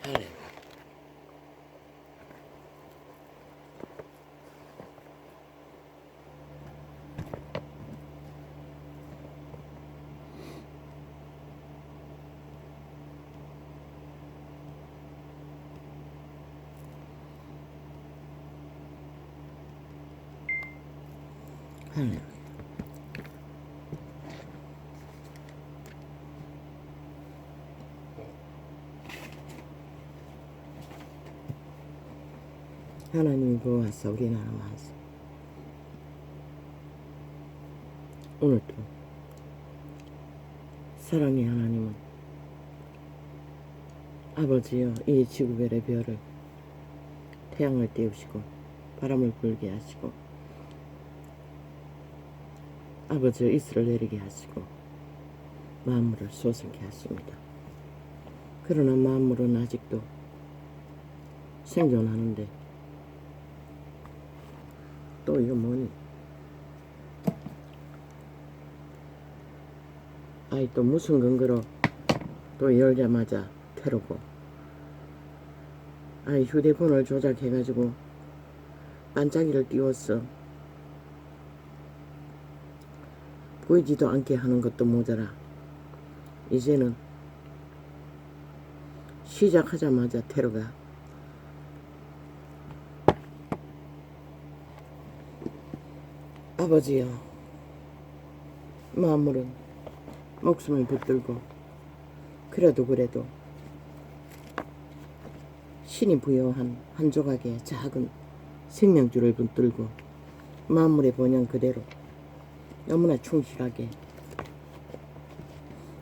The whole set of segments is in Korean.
할래. 할래. 하나님이 보호하사 우리나라 만세. 오늘도 사랑의 하나님은 아버지여 이 지구별의 별을 태양을 띄우시고 바람을 불게 하시고 아버지여 이슬을 내리게 하시고 만물을 솟게 하십니다. 그러나 만물은 아직도 생존하는데 또 이거 뭐니? 아이 또 무슨 근거로 또 열자마자 테러고 아이 휴대폰을 조작해가지고 반짝이를 띄웠어. 보이지도 않게 하는 것도 모자라 이제는 시작하자마자 테러가 아버지여 만물은 목숨을 붙들고 그래도 신이 부여한 한 조각의 작은 생명줄을 붙들고 만물의 본영 그대로 너무나 충실하게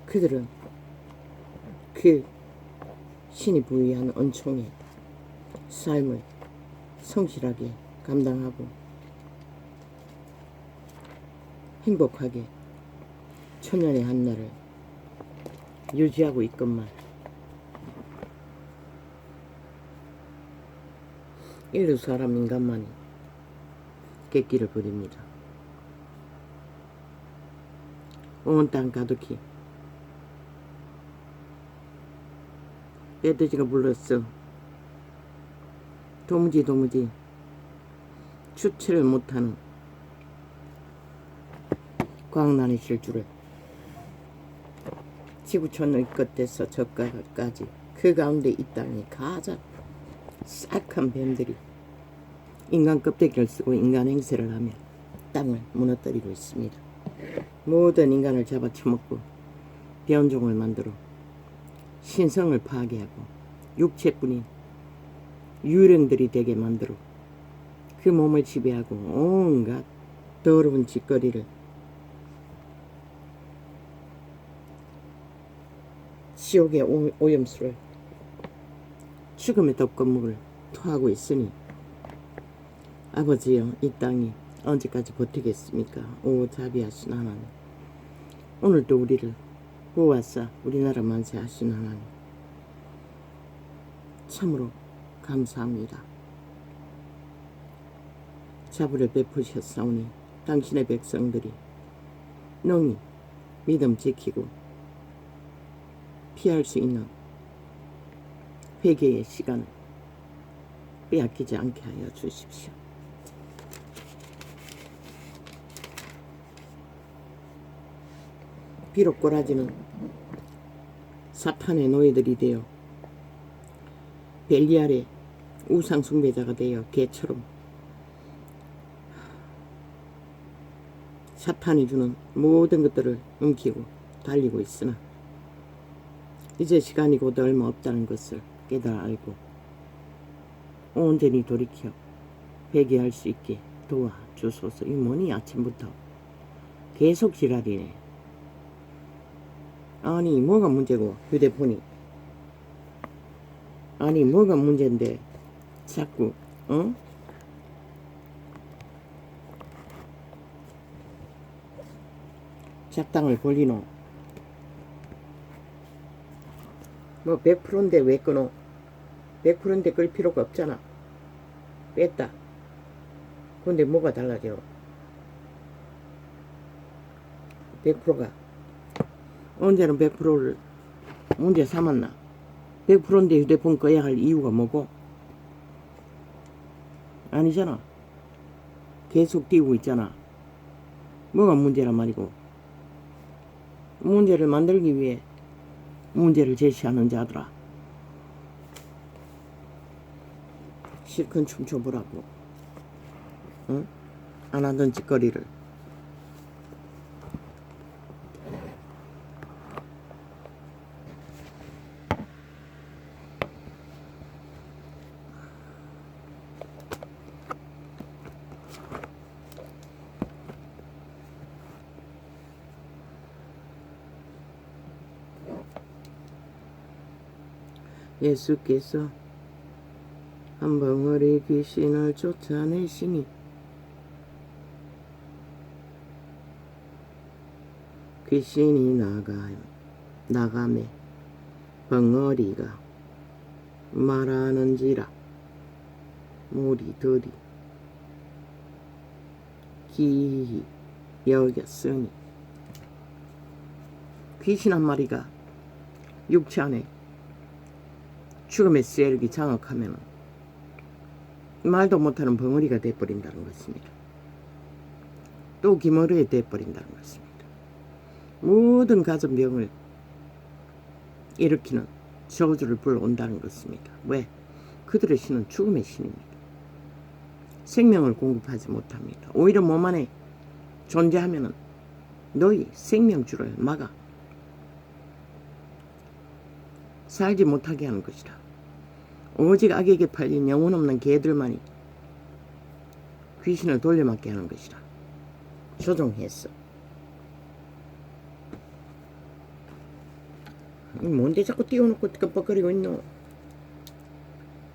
그들은 그 신이 부여한 은총의 삶을 성실하게 감당하고 행복하게 천년의 한날을 유지하고 있건만 인류 사람 인간만이 객기를 부립니다. 온 땅 가득히 멧돼지가 불렀어. 도무지 주체를 못하는 광란의 실주를 지구촌의 끝에서 저가까지 그 가운데 이 땅에 가장 싹한 뱀들이 인간 껍데기를 쓰고 인간 행세를 하며 땅을 무너뜨리고 있습니다. 모든 인간을 잡아쳐먹고 변종을 만들어 신성을 파괴하고 육체뿐인 유령들이 되게 만들어 그 몸을 지배하고 온갖 더러운 짓거리를 지옥의 오염수를 죽음의 덮건물을 토하고 있으니 아버지여 이 땅이 언제까지 버티겠습니까? 오 자비하신 하나님, 오늘도 우리를 보호하사 우리나라 만세하신 하나님 참으로 감사합니다. 자부를 베푸셨사오니 당신의 백성들이 능히 믿음 지키고 피할 수 있는 회개의 시간을 빼앗기지 않게 하여 주십시오. 비록 꼬라지는 사탄의 노예들이 되어 벨리알의 우상 숭배자가 되어 개처럼 사탄이 주는 모든 것들을 움키고 달리고 있으나 이제 시간이 곧 얼마 없다는 것을 깨달아 알고 온전히 돌이켜 회개할 수 있게 도와주소서. 이 뭐니 아침부터 계속 지랄이네. 아니 뭐가 문제고 휴대폰이 아니 뭐가 문제인데 자꾸 작당을 벌리노. 뭐 100%인데 왜 끊어? 100%인데 끌 필요가 없잖아. 뺐다. 근데 뭐가 달라져? 100%가 언제는 100%를 언제 삼았나? 100%인데 휴대폰 꺼야 할 이유가 뭐고? 아니잖아. 계속 띄우고 있잖아. 뭐가 문제란 말이고. 문제를 만들기 위해 문제를 제시하는 자들아. 실컷 춤춰보라고. 응? 안 하던 짓거리를. 예수께서 한 벙어리 귀신을 쫓아내시니 귀신이 나가매 벙어리가 말하는지라 무리들이 기이 여겼으니 귀신 한 마리가 육체 안에 죽음의 세력이 장악하면 말도 못하는 벙어리가 돼버린다는 것입니다. 또 기머리에 돼버린다는 것입니다. 모든 가정병을 일으키는 저주를 불러온다는 것입니다. 왜? 그들의 신은 죽음의 신입니다. 생명을 공급하지 못합니다. 오히려 몸 안에 존재하면 너희 생명줄을 막아 살지 못하게 하는 것이다. 오직 악에게 팔린 영혼 없는 개들만이 귀신을 돌려막게 하는 것이다. 조종했어. 뭔데 자꾸 띄워놓고 깜빡거리고 있노?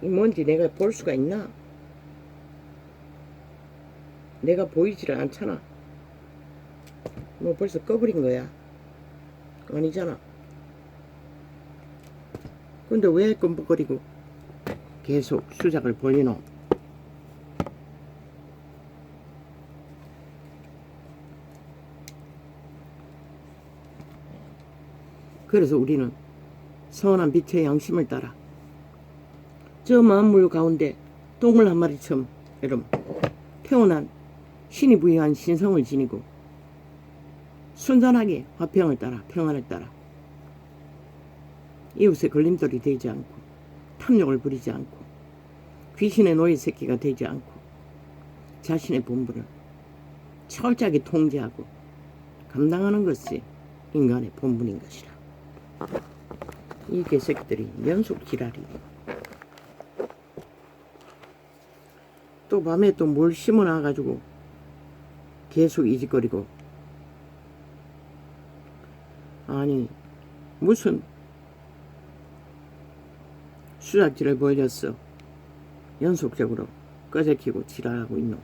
이 뭔지 내가 볼 수가 있나? 내가 보이지를 않잖아. 뭐 벌써 꺼버린 거야? 아니잖아. 근데 왜 깜빡거리고 계속 수작을 벌리노? 그래서 우리는 선한 빛의 양심을 따라 저 만물 가운데 동물 한 마리처럼 여러분 태어난 신이 부여한 신성을 지니고 순전하게 화평을 따라 평안을 따라 이웃의 걸림돌이 되지 않고 탐욕을 부리지 않고 귀신의 노예 새끼가 되지 않고 자신의 본분을 철저하게 통제하고 감당하는 것이 인간의 본분인 것이라. 이 개새끼들이 연속 지랄이. 또 밤에 또 뭘 심어놔가지고 계속 이짓거리고. 아니 무슨 수작질을 벌였어. 연속적으로 꺼제키고 지랄하고 있노.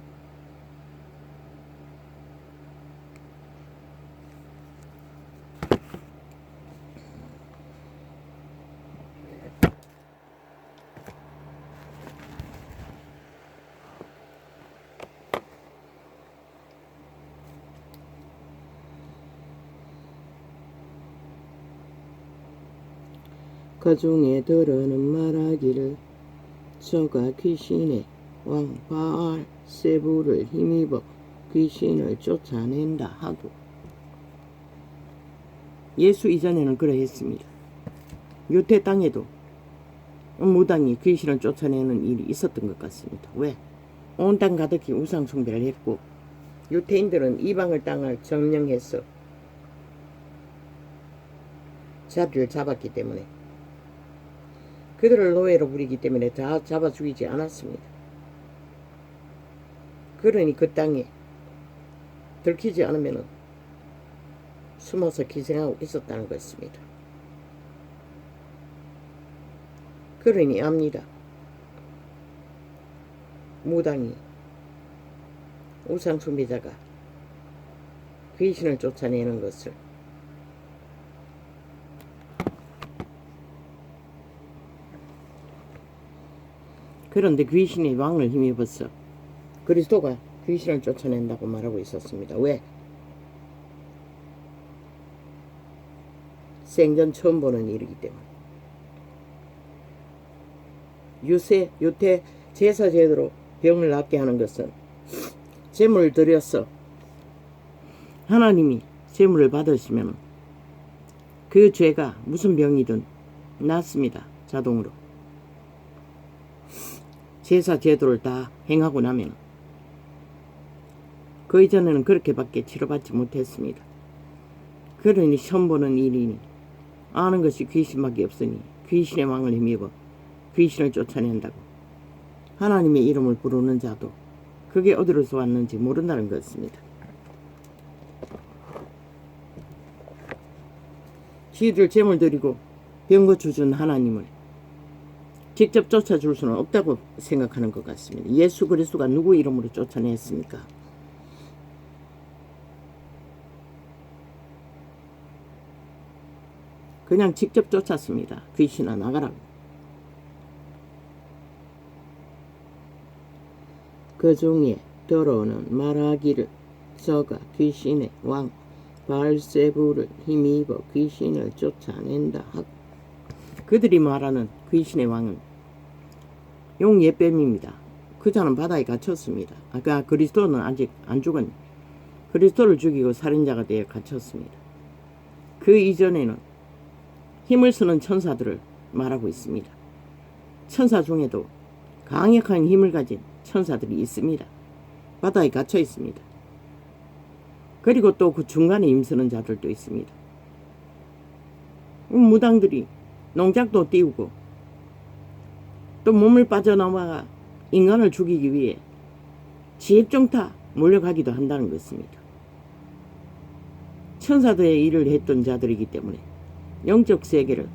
그 중에 들어는 말하기를 저가 귀신의 왕 바알 세부를 힘입어 귀신을 쫓아낸다 하고. 예수 이전에는 그러했습니다. 유대 땅에도 무당이 귀신을 쫓아내는 일이 있었던 것 같습니다. 왜? 온 땅 가득히 우상 숭배를 했고 유대인들은 이방을 땅을 점령해서 자비를 잡았기 때문에 그들을 노예로 부리기 때문에 다 잡아 죽이지 않았습니다. 그러니 그 땅에 들키지 않으면 숨어서 기생하고 있었다는 것입니다. 그러니 압니다. 무당이 우상 숭배자가 귀신을 쫓아내는 것을 그런데 귀신이 왕을 힘입었어. 그리스도가 귀신을 쫓아낸다고 말하고 있었습니다. 왜? 생전 처음 보는 일이기 때문에. 유태, 제사 제도로 병을 낫게 하는 것은 제물을 드려서 하나님이 제물을 받으시면 그 죄가 무슨 병이든 낫습니다. 자동으로. 제사 제도를 다 행하고 나면 그 이전에는 그렇게밖에 치료받지 못했습니다. 그러니 처음 보는 일이니 아는 것이 귀신밖에 없으니 귀신의 왕을 힘입어 귀신을 쫓아낸다고. 하나님의 이름을 부르는 자도 그게 어디로서 왔는지 모른다는 것입니다. 지들 제물 드리고 병 고쳐준 하나님을 직접 쫓아줄 수는 없다고 생각하는 것 같습니다. 예수 그리스도가 누구 이름으로 쫓아냈습니까? 그냥 직접 쫓았습니다. 귀신아 나가라고. 그 중에 더러는 말하기를 저가 귀신의 왕 바알세부를 힘입어 귀신을 쫓아낸다 하고. 그들이 말하는 귀신의 왕은 용예뱀입니다. 그 자는 바다에 갇혔습니다. 아까 그리스도는 아직 안 죽은 그리스도를 죽이고 살인자가 되어 갇혔습니다. 그 이전에는 힘을 쓰는 천사들을 말하고 있습니다. 천사 중에도 강력한 힘을 가진 천사들이 있습니다. 바다에 갇혀 있습니다. 그리고 또 그 중간에 힘쓰는 자들도 있습니다. 무당들이 농작도 띄우고 또 몸을 빠져나와 인간을 죽이기 위해 지혜종타 몰려가기도 한다는 것입니다. 천사들의 일을 했던 자들이기 때문에 영적 세계를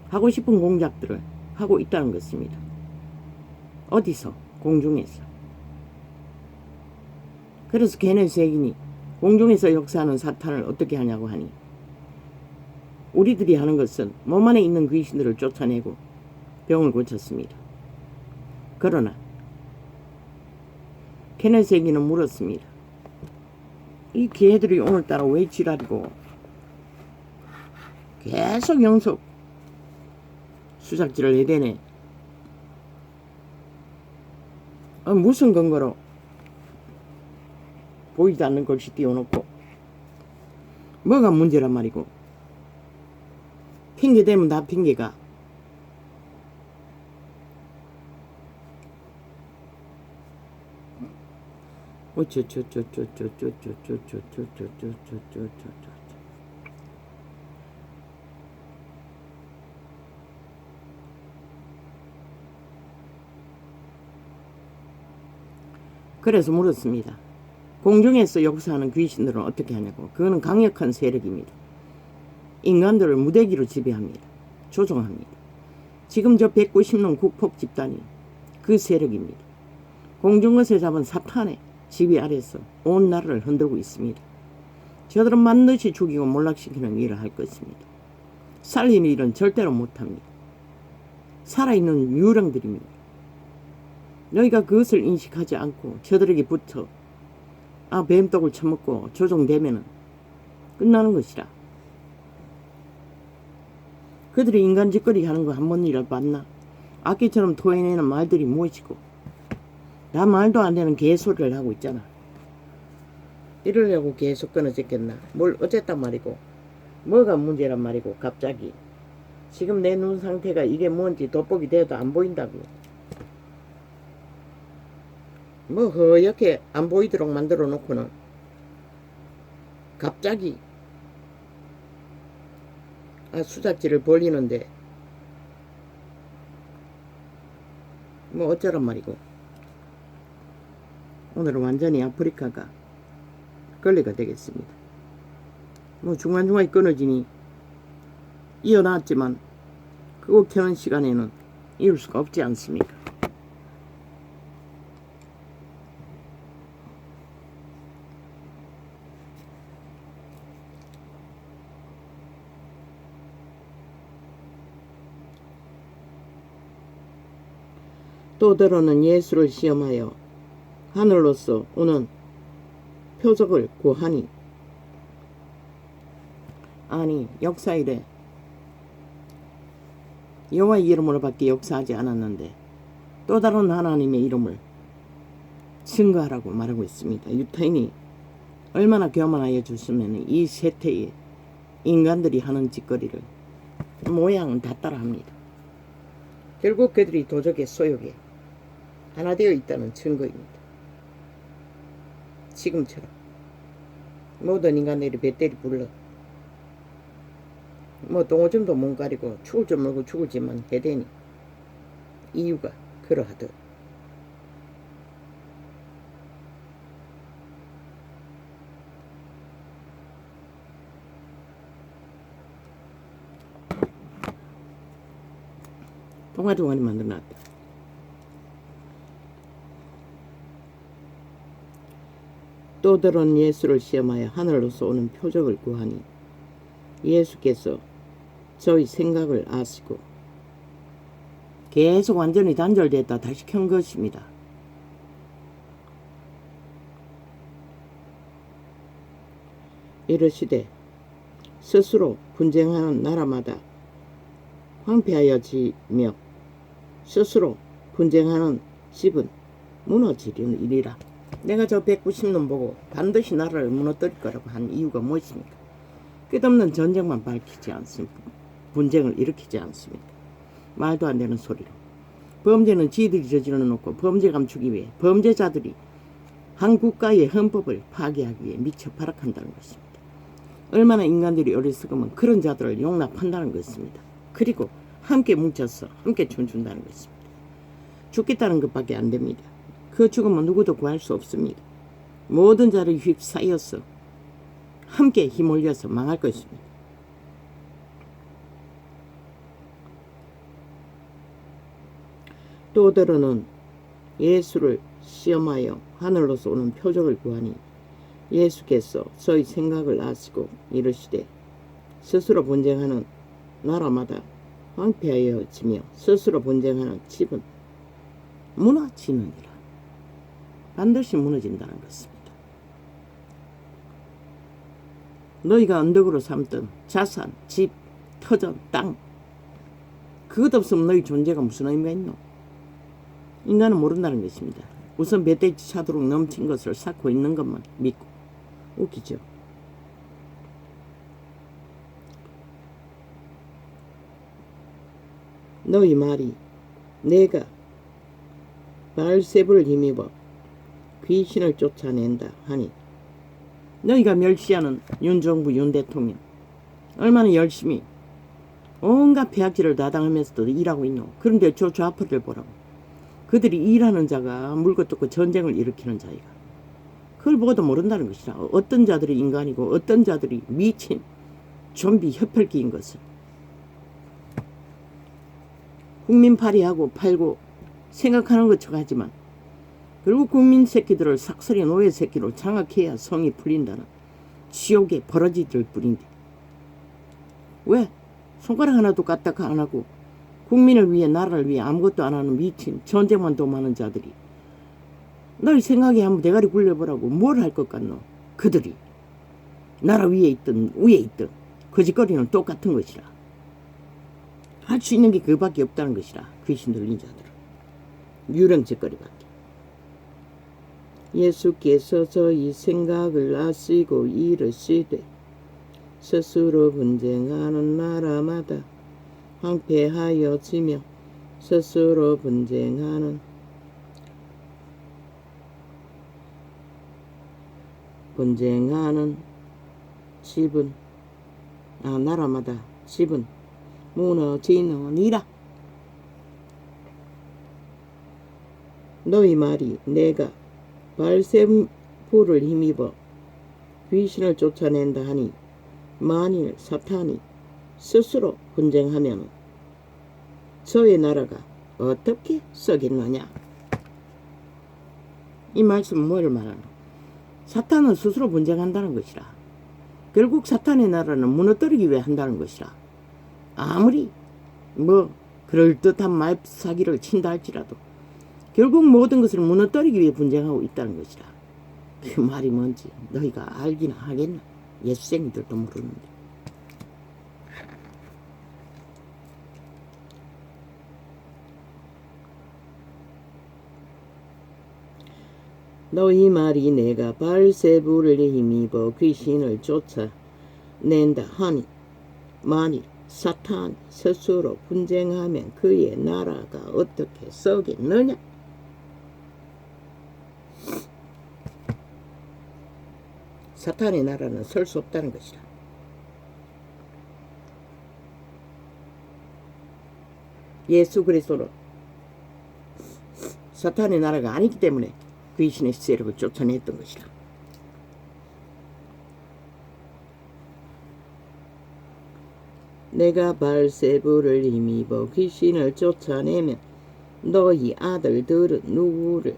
하고 싶은 공작들을 하고 있다는 것입니다. 어디서? 공중에서. 그래서 걔네 세균이 공중에서 역사하는 사탄을 어떻게 하냐고 하니 우리들이 하는 것은 몸 안에 있는 귀신들을 쫓아내고 병을 고쳤습니다. 그러나 걔네 세균은 물었습니다. 이 개들이 오늘따라 왜 지랄이고 계속 영속 수작질을 해대네. 무슨 근거로 보이지 않는 글씨 띄워놓고 뭐가 문제란 말이고. 핑계 대면 다 핑계가. 그래서 물었습니다. 공중에서 역사하는 귀신들은 어떻게 하냐고. 그거는 강력한 세력입니다. 인간들을 무대기로 지배합니다. 조종합니다. 지금 저 190놈 국폭 집단이 그 세력입니다. 공중것에 잡은 사탄의 지배 아래서 온 나라를 흔들고 있습니다. 저들은 반드시 죽이고 몰락시키는 일을 할 것입니다. 살리는 일은 절대로 못합니다. 살아있는 유령들입니다. 너희가 그것을 인식하지 않고 저들에게 붙어 뱀떡을 처먹고 조종되면 끝나는 것이라. 그들이 인간 짓거리 하는 거 한 번이라도 봤나? 악기처럼 토해내는 말들이 무엇이고 나 말도 안 되는 개소리를 하고 있잖아. 이러려고 계속 끊어졌겠나? 뭘 어쨌단 말이고 뭐가 문제란 말이고. 갑자기 지금 내 눈 상태가 이게 뭔지 돋보기 돼도 안 보인다고. 뭐 허옇게 안 보이도록 만들어 놓고는 갑자기 수작질을 벌리는데 뭐 어쩌란 말이고. 오늘은 완전히 아프리카가 걸레가 되겠습니다. 뭐 중간중간에 끊어지니 이어놨지만 그거 켜는 시간에는 이을 수가 없지 않습니까? 또 더러는 예수를 시험하여 하늘로서 오는 표적을 구하니. 아니 역사 이래 여호와의 이름으로 밖에 역사하지 않았는데 또 다른 하나님의 이름을 증거하라고 말하고 있습니다. 유태인이 얼마나 교만하여 주시면 이 세태에 인간들이 하는 짓거리를 모양은 다 따라합니다. 결국 그들이 도적의 소욕에 하나 되어 있다는 증거입니다. 지금처럼 모든 인간들이 배때리 불러 똥오줌도 못 가리고 죽을 줄 모르고 죽을지만 해대니 이유가 그러하듯 동아리 만들어놨다. 또 들은 예수를 시험하여 하늘로서 오는 표적을 구하니 예수께서 저희 생각을 아시고 계속 완전히 단절됐다 다시 켠 것입니다. 이르시되 스스로 분쟁하는 나라마다 황폐하여지며 스스로 분쟁하는 집은 무너지리라. 내가 저 190년 보고 반드시 나라를 무너뜨릴 거라고 한 이유가 무엇입니까? 끝없는 전쟁만 밝히지 않습니다. 분쟁을 일으키지 않습니다. 말도 안 되는 소리로. 범죄는 지들이 저질러 놓고 범죄 감추기 위해 범죄자들이 한 국가의 헌법을 파괴하기 위해 미쳐 발악한다는 것입니다. 얼마나 인간들이 어리석으면 그런 자들을 용납한다는 것입니다. 그리고 함께 뭉쳐서 함께 춤춘다는 것입니다. 죽겠다는 것밖에 안 됩니다. 그 죽음은 누구도 구할 수 없습니다. 모든 자를 휩싸여서 함께 힘올려서 망할 것입니다. 또 더러는 예수를 시험하여 하늘로서 오는 표적을 구하니 예수께서 저희 생각을 아시고 이르시되 스스로 분쟁하는 나라마다 황폐하여지며 스스로 분쟁하는 집은 무너지느니라. 반드시 무너진다는 것입니다. 너희가 언덕으로 삼던 자산, 집, 터전, 땅 그것 없으면 너희 존재가 무슨 의미가 있노? 인간은 모른다는 것입니다. 우선 멧돼지 차도록 넘친 것을 쌓고 있는 것만 믿고. 웃기죠. 너희 말이 내가 바알세불을 힘입어 귀신을 쫓아낸다 하니 너희가 멸시하는 윤정부 윤 대통령 얼마나 열심히 온갖 폐악질을 다당하면서도 일하고 있노. 그런데 저 좌파들 보라고. 그들이 일하는 자가 물고 뜯고 전쟁을 일으키는 자이가 그걸 보고도 모른다는 것이라. 어떤 자들이 인간이고 어떤 자들이 미친 좀비 흡혈귀인 것을 국민팔이하고 팔고 생각하는 것처럼 하지만 결국 국민 새끼들을 삭설이 노예 새끼로 장악해야 성이 풀린다는 지옥의 버러지들 뿐인데 왜 손가락 하나도 까딱 안 하고 국민을 위해 나라를 위해 아무것도 안 하는 미친 전쟁만 도모하는 자들이 너희 생각에 한번 대가리 굴려보라고. 뭘 할 것 같노? 그들이 나라 위에 있든 위에 있든 거짓거리는 똑같은 것이라. 할 수 있는 게 그밖에 없다는 것이라. 귀신 들린 자들은 유령짓거리밖에. 예수께서 저희 생각을 아시고 이르시되 스스로 분쟁하는 나라마다 황폐하여지며 스스로 분쟁하는 집은 나라마다 집은 무너지느니라. 너희 말이 내가 바알세불을 힘입어 귀신을 쫓아낸다 하니 만일 사탄이 스스로 분쟁하면 저의 나라가 어떻게 썩겠느냐. 이 말씀은 뭐를 말하노? 사탄은 스스로 분쟁한다는 것이라. 결국 사탄의 나라는 무너뜨리기 위해 한다는 것이라. 아무리 그럴듯한 말사기를 친다 할지라도 결국 모든 것을 무너뜨리기 위해 분쟁하고 있다는 것이라. 그 말이 뭔지 너희가 알기나 하겠나? 예수생들도 모르는데. 너희 말이 내가 발세부를 힘입어 귀신을 쫓아낸다 하니 만일 사탄 스스로 분쟁하면 그의 나라가 어떻게 서겠느냐? 사탄의 나라는 설 수 없다는 것이라. 예수 그리스도는 사탄의 나라가 아니기 때문에 귀신의 세력을 쫓아냈던 것이라. 내가 발세부를 힘입어 귀신을 쫓아내면 너희 아들들은 누구를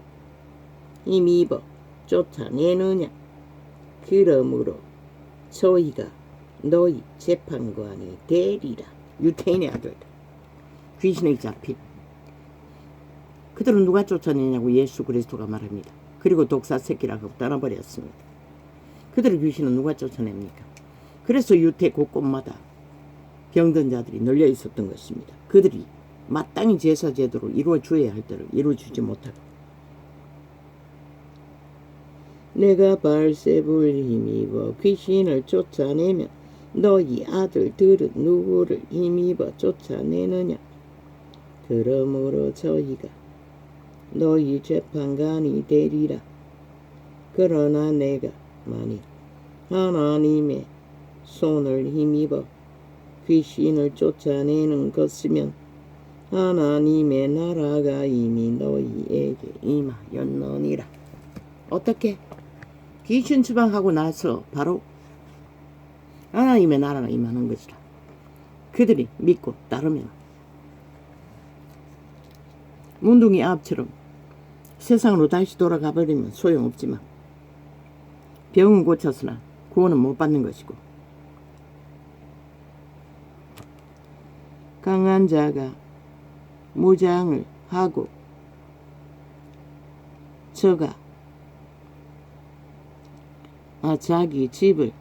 힘입어 쫓아내느냐? 그러므로 저희가 너희 재판관이 되리라. 유태인의 아들들, 귀신에 잡힌 그들은 누가 쫓아내냐고 예수 그리스도가 말합니다. 그리고 독사 새끼라고 떠나버렸습니다. 그들의 귀신은 누가 쫓아냅니까? 그래서 유태 곳곳마다 병든 자들이 널려 있었던 것입니다. 그들이 마땅히 제사 제도로 이루어줘야 할 때를 이루어주지 못하고, 내가 발세부를 힘입어 귀신을 쫓아내면 너희 아들들은 누구를 힘입어 쫓아내느냐? 그러므로 저희가 너희 재판관이 되리라. 그러나 내가 만일 하나님의 손을 힘입어 귀신을 쫓아내는 것이면 하나님의 나라가 이미 너희에게 임하였느니라. 어떻게? 귀신 추방하고 나서 바로 하나님의 나라가 임하는 것이라. 그들이 믿고 따르면 문둥이 아합처럼 세상으로 다시 돌아가 버리면 소용없지만 병은 고쳤으나 구원은 못 받는 것이고, 강한 자가 무장을 하고 저가 자기 집을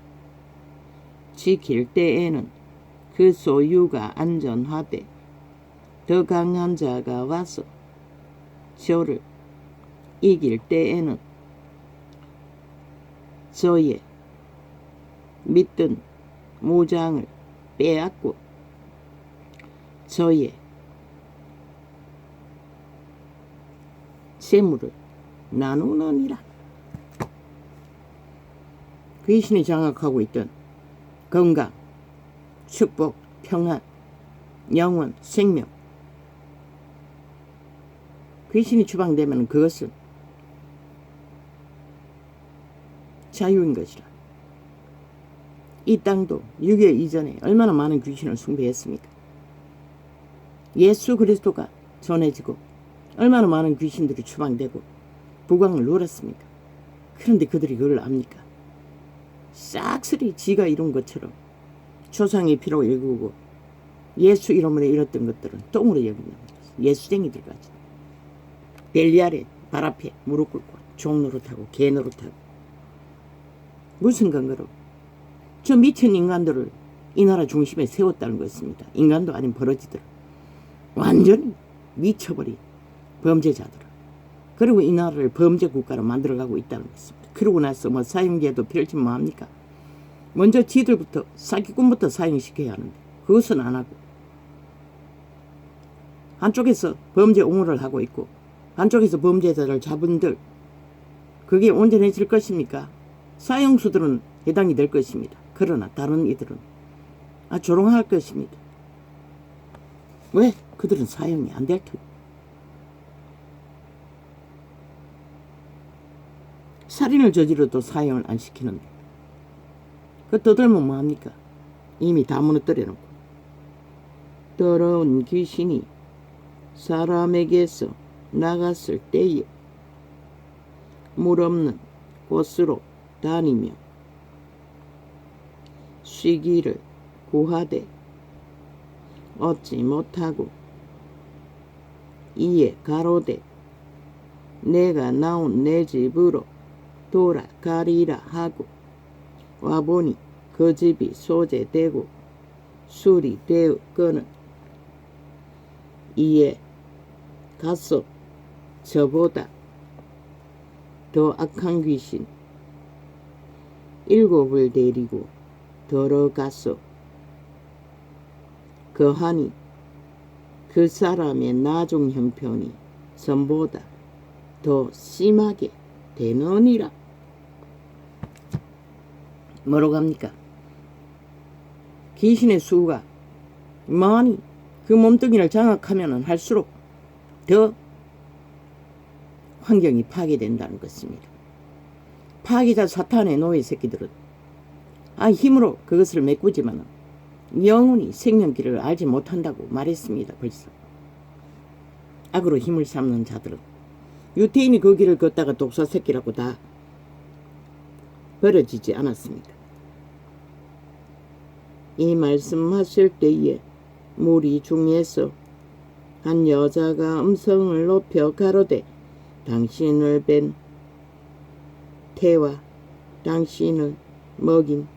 지킬 때에는 그 소유가 안전하되 더 강한 자가 와서 저를 이길 때에는 저의 믿던 무장을 빼앗고 저의 재물을 나누느니라. 귀신이 장악하고 있던 건강, 축복, 평안, 영원, 생명, 귀신이 추방되면 그것은 자유인 것이라. 이 땅도 6.25 이전에 얼마나 많은 귀신을 숭배했습니까? 예수 그리스도가 전해지고 얼마나 많은 귀신들이 추방되고 부광을 누렸습니까? 그런데 그들이 그걸 압니까? 싹쓸이 지가 이룬 것처럼 조상의 피로 일구고 예수 이름으로 이뤘던 것들은 똥으로 여긴다는 거죠. 예수쟁이들까지 벨리알의 발 앞에 무릎 꿇고 종 노릇하고 개 노릇하고 무슨 근거로 저 미친 인간들을 이 나라 중심에 세웠다는 것입니다. 인간도 아닌 버러지들, 완전히 미쳐버린 범죄자들, 그리고 이 나라를 범죄 국가로 만들어가고 있다는 것입니다. 그러고 나서 뭐 사형제도 펼치면 뭐합니까? 먼저 지들부터 사기꾼부터 사형시켜야 하는데 그것은 안 하고 한쪽에서 범죄 옹호를 하고 있고 한쪽에서 범죄자를 잡은들, 그게 온전해질 것입니까? 사형수들은 해당이 될 것입니다. 그러나 다른 이들은 조롱할 것입니다. 왜? 그들은 사형이 안 될 터고. 살인을 저지러도 사형을 안 시키는데 그 떠들면 뭐합니까? 이미 다 무너뜨려 놓고. 더러운 귀신이 사람에게서 나갔을 때에 물 없는 곳으로 다니며 쉬기를 구하되 얻지 못하고 이에 가로되 내가 나온 내 집으로 돌아가리라 하고 와보니 그 집이 소재되고 술이 되었거늘 이에 가서 저보다 더 악한 귀신 일곱을 데리고 들어가서 거하니 그 사람의 나중 형편이 전보다 더 심하게 되느니라. 뭐로 갑니까? 귀신의 수가 많이 그 몸뚱이를 장악하면 할수록 더 환경이 파괴된다는 것입니다. 파괴자 사탄의 노예 새끼들은 힘으로 그것을 메꾸지만 영원히 생명길을 알지 못한다고 말했습니다. 벌써 악으로 힘을 삼는 자들은 유태인이 그 길을 걷다가 독사 새끼라고 다 버려지지 않았습니다. 이 말씀하실 때에 무리 중에서 한 여자가 음성을 높여 가로되 당신을 뵌 태와 당신을 먹인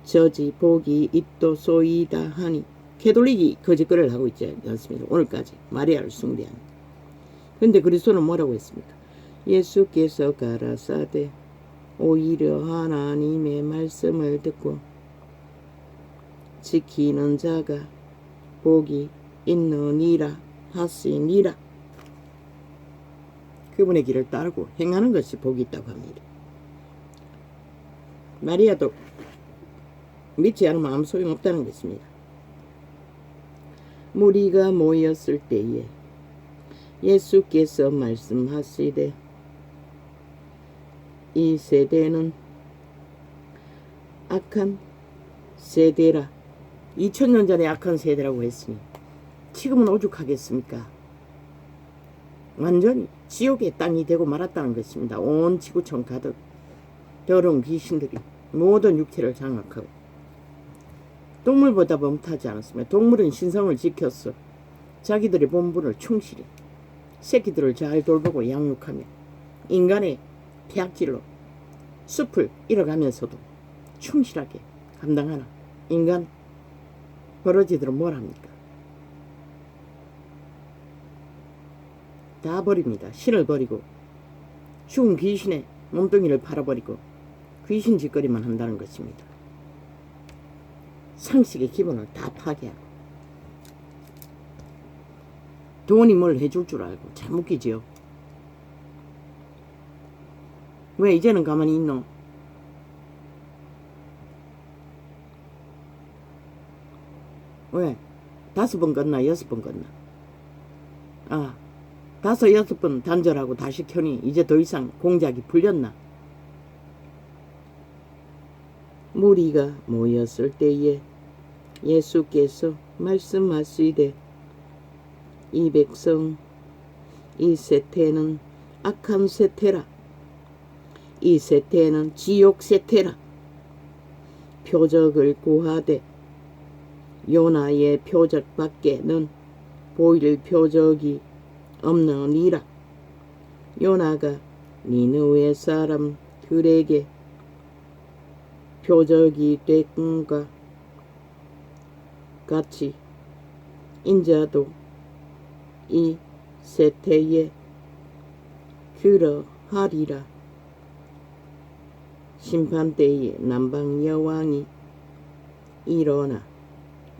저지 복이 있도소이다 하니, 캐톨릭이 거짓거리를 하고 있지 않습니까? 오늘까지 마리아를 숭배하는. 근데 그리스도는 뭐라고 했습니까? 예수께서 가라사대 오히려 하나님의 말씀을 듣고 지키는 자가 복이 있느니라 하시니라. 그분의 길을 따르고 행하는 것이 복이 있다고 합니다. 마리아도 믿지 않으면 아무 소용없다는 것입니다. 무리가 모였을 때에 예수께서 말씀하시되 이 세대는 악한 세대라. 2000년 전에 악한 세대라고 했으니 지금은 오죽하겠습니까? 완전히 지옥의 땅이 되고 말았다는 것입니다. 온 지구촌 가득 더러운 귀신들이 모든 육체를 장악하고, 동물보다 범하지 않았으며 동물은 신성을 지켰어 자기들의 본분을 충실히 새끼들을 잘 돌보고 양육하며 인간의 태악질로 숲을 잃어가면서도 충실하게 감당하나 인간 버러지들은 뭘 합니까? 다 버립니다. 신을 버리고 죽은 귀신의 몸뚱이를 팔아버리고 귀신 짓거리만 한다는 것입니다. 상식의 기본을 다 파괴하고 돈이 뭘 해줄 줄 알고. 참 웃기지요. 왜 이제는 가만히 있노? 왜? 5번 걷나 6번 걷나? 5, 6번 단절하고 다시 켜니 이제 더 이상 공작이 풀렸나? 무리가 모였을 때에 예수께서 말씀하시되 이 백성 이 세태는 악한 세태라. 이 세태는 지옥 세태라. 표적을 구하되 요나의 표적밖에는 보일 표적이 없느니라. 요나가 니느웨 사람들에게 표적이 된과 같이 인자도 이 세태에 그러하리라. 심판때에 남방 여왕이 일어나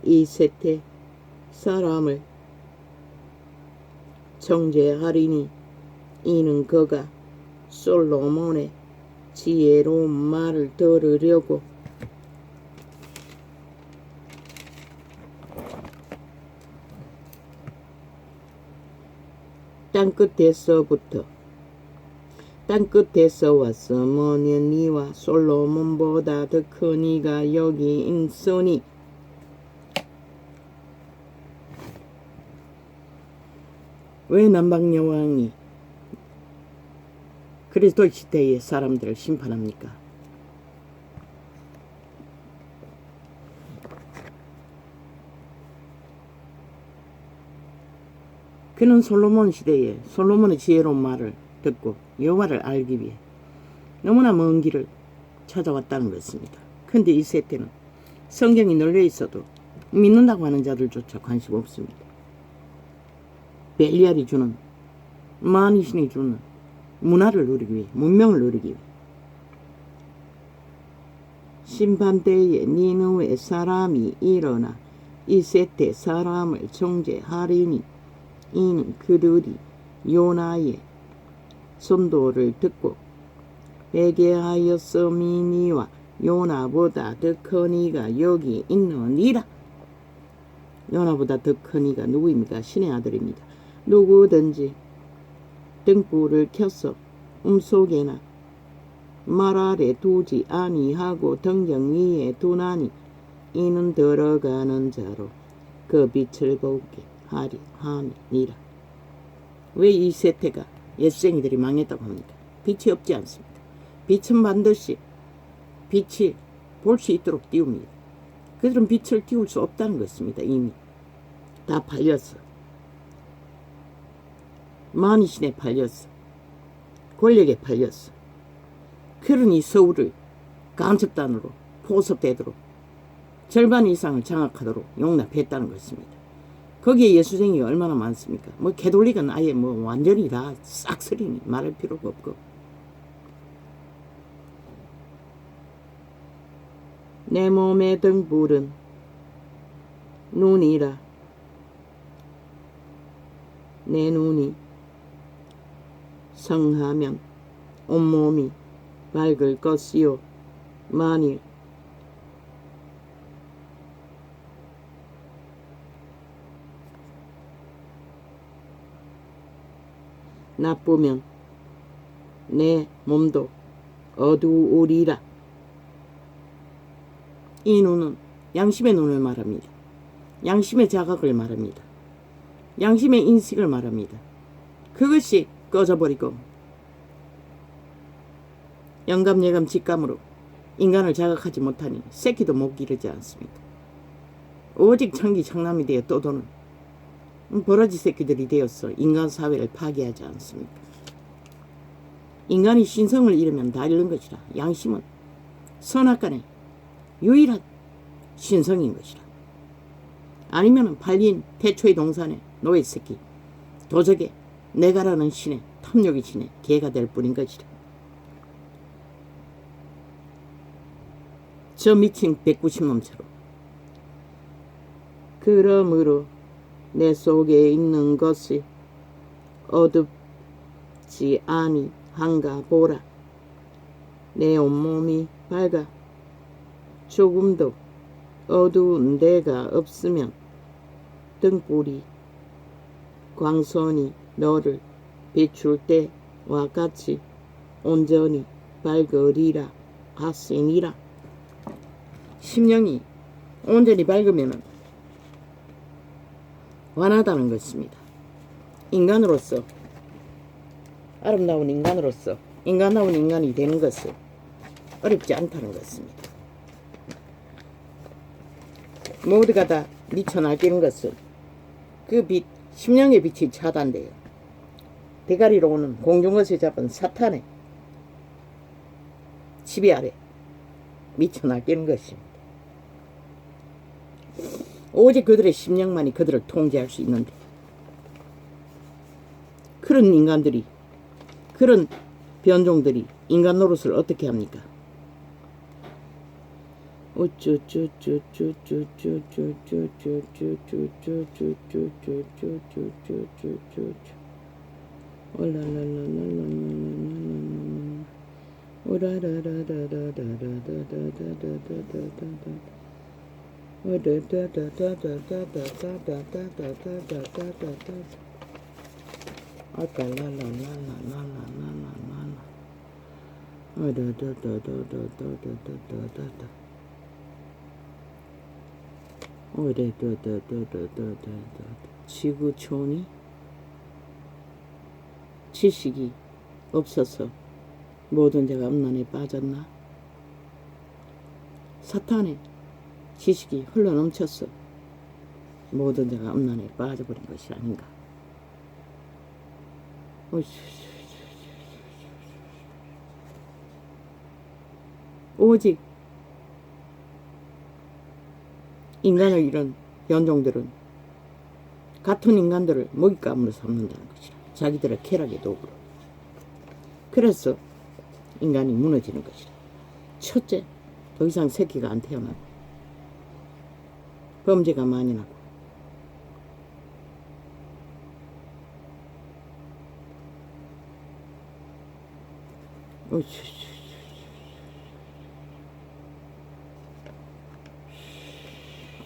이 세태 사람을 정죄하리니 이는 그가 솔로몬의 지혜로운 말을 들으려고 땅끝에서 왔으면 니와 솔로몬보다 더 큰 이가 여기 있으니. 왜 남방여왕이 그리스도 시대의 사람들을 심판합니까? 그는 솔로몬 시대에 솔로몬의 지혜로운 말을 듣고 여호와를 알기 위해 너무나 먼 길을 찾아왔다는 것입니다. 근데 이 세대는 성경이 널려 있어도 믿는다고 하는 자들조차 관심 없습니다. 벨리알이 주는, 마니신이 주는 문화를 누리기 위해, 문명을 누리기 위해. 심판때에 니느웨 사람이 일어나 이 세대 사람을 정죄하리니 이는 그들이 요나의 선도를 듣고 회개하였음이니와 요나보다 더 큰 이가 여기 있느니라. 요나보다 더 큰 이가 누구입니까? 신의 아들입니다. 누구든지 등불을 켜서 속에나 말 아래 두지 아니하고 등경 위에 두나니 이는 들어가는 자로 그 빛을 보게 하리 함이니라. 왜 이 세태가 예수쟁이들이 망했다고 합니까? 빛이 없지 않습니다. 빛은 반드시 빛이 볼 수 있도록 띄웁니다. 그들은 빛을 띄울 수 없다는 것입니다. 이미 다 팔렸어. 만이신에 팔렸어. 권력에 팔렸어. 그러니 서울을 간첩단으로 포섭되도록 절반 이상을 장악하도록 용납했다는 것입니다. 거기에 예수쟁이가 얼마나 많습니까? 뭐 개돌릭은 아예 뭐 완전히 다 싹쓸이니 말할 필요가 없고. 내 몸의 등불은 눈이라. 내 눈이 성하면 온몸이 밝을 것이요 만일 나쁘면 내 몸도 어두우리라. 이 눈은 양심의 눈을 말합니다. 양심의 자각을 말합니다. 양심의 인식을 말합니다. 그것이 꺼져버리고 영감, 예감, 직감으로 인간을 자각하지 못하니 새끼도 못 기르지 않습니다. 오직 창기 창남이 되어 떠도는 버러지 새끼들이 되어서 인간 사회를 파괴하지 않습니까? 인간이 신성을 잃으면 다 잃는 것이라. 양심은 선악간의 유일한 신성인 것이라. 아니면 팔린 태초의 동산의 노예 새끼, 도적의 내가라는 신의 탐욕의 신의 개가 될 뿐인 것이라. 저 미친 190놈처럼. 그러므로 내 속에 있는 것이 어둡지 아니한가 보라. 내 온몸이 밝아 조금도 어두운 데가 없으면 등불이 광선이 너를 비출 때와 같이 온전히 밝으리라 하시니라. 심령이 온전히 밝으면 완하다는 것입니다. 인간으로서, 아름다운 인간으로서 인간다운 인간이 되는 것은 어렵지 않다는 것입니다. 모두가 다 미쳐 날뛰는 것은 그 빛, 심령의 빛이 차단돼요. 대가리로 오는 공중것에 잡은 사탄의 지배 아래 미쳐 날뛰는 것입니다. 오직 그들의 심령만이 그들을 통제할 수 있는데, 그런 인간들이, 그런 변종들이 인간 노릇을 어떻게 합니까? 지구촌이 지식이 없어서 모든 자가 음란에 빠졌나? 사탄의 지식이 흘러넘쳐서 모든 자가 음란에 빠져버린 것이 아닌가? 오직 인간을 잃은 변종들은 같은 인간들을 먹잇감으로 삼는다는 것이라. 자기들의 쾌락의 도구로. 그래서 인간이 무너지는 것이라. 첫째, 더 이상 새끼가 안 태어나고 범죄가 많이 나고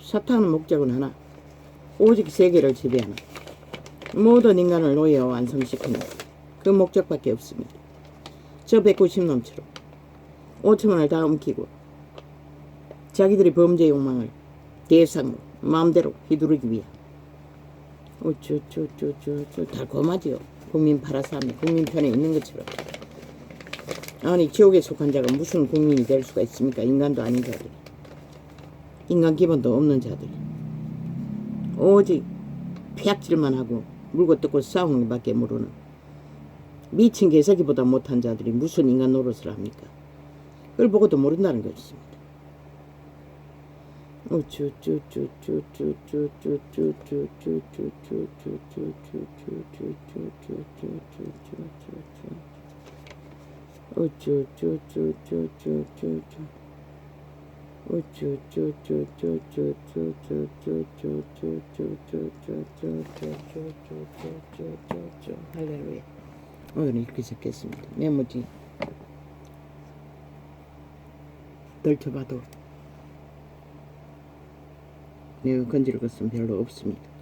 사탄의 목적은 하나, 오직 세계를 지배하는 모든 인간을 노예와 완성시키는 그 목적밖에 없습니다. 저 190놈처럼 5천원을 다 옮기고 자기들의 범죄 욕망을 대상으로 마음대로 휘두르기 위한 달콤하지요. 국민 팔아삼이 국민 편에 있는 것처럼. 아니 지옥에 속한 자가 무슨 국민이 될 수가 있습니까? 인간도 아닌 자들이, 인간 기본도 없는 자들이 오직 폐악질만 하고 물고 뜯고 싸우는 것밖에 모르는 미친 개새끼보다 못한 자들이 무슨 인간 노릇을 합니까? 그걸 보고도 모른다는 것입니다. 할렐루야. 오늘은 이렇게 적겠습니다. 메모지 덜쳐봐도 내가 건질 것은 별로 없습니다.